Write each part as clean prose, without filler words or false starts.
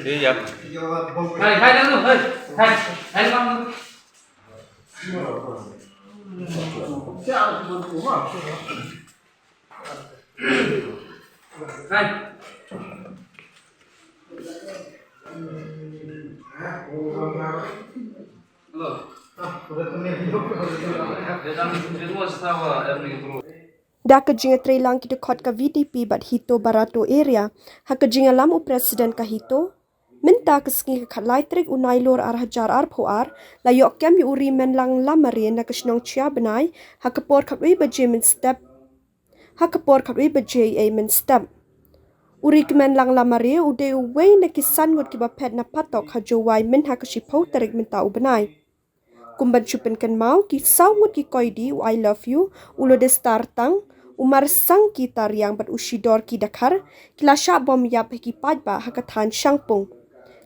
Đi vậy. Hai đang luôn, hai con. Hai. Da kajinga trailang kita khot ka VDP bat hito barato area ha kajinga lamu president ka hito minta kesengi ka khalai trik unai lor ar hajar ar phoar la iohkem yu Rikmenlang Lamare na shnong Chiabnai ha kapor khatwi baje min step ha kapor khatwi baje a min step Rikmenlang Lamare ude uwei na kisan ngot ki bapet na patok ha jowai min ha kashipau tarik minta ubenai kumban chupen kan mau ki sawngut ki koidi I love you ulo de startang umar sang ki tariang bat ushidor ki dakar kilasha bom yap ki pajba hakathan shangpung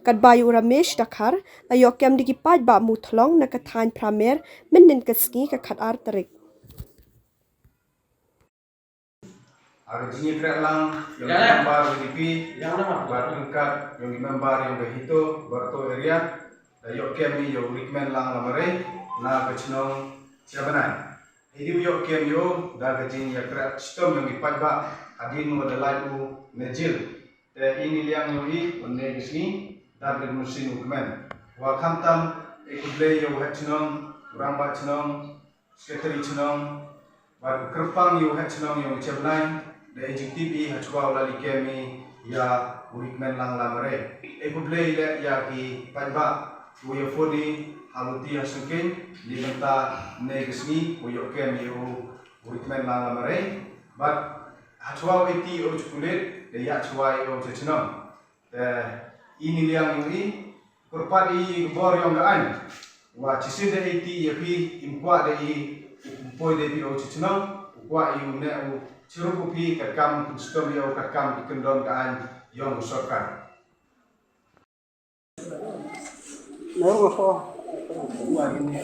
kat bayu ramesh dakar la iohkem di ki pajba muthlong na kathan pramer minin kaski ka khat ar tarik Ada jenis Rikmenlang yang member VDP, berangkat yang member yang berhitung berto area, dan iohkem ni yang Rikmenlang Lamare, na kecnong Chiabnai. Hidup iohkem yo dah kecing yang kerak sistem yang dipajak adin wadalai u nejil. Te ini liang yo i onne kesini dah bermusim ukmen. Wakam tam ikublay yo kecnong ramba kecnong sekretari kecnong, bar kerpang yo kecnong yang Chiabnai. Da ejektivi hachwa ulali kemi ya Rikmenlang Lamare. Ekublay le ya ki pajba uya fodi haluti hasukin di benta negesni iohkem yu Rikmenlang Lamare. But hachwa iti o chukulit de ya chwa yo chechnam. Ini liang ini kurpat i bor yang gaan. Wa chisi de iti yapi impwa de i upoi de pi o chechnam. Wa yu ne u Curup upi kakam sistem yang kakam dikendon kaan yang usahakan.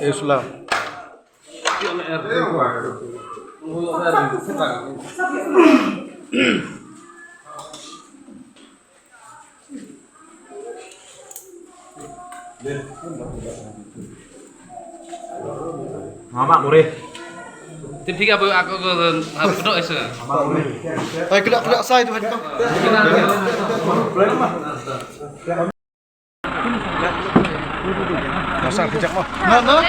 Islam. Mama boleh. Tim tiga aku penuh esa. Ay, kelak saya tu hadi bang. Masang kejap mah. Nah.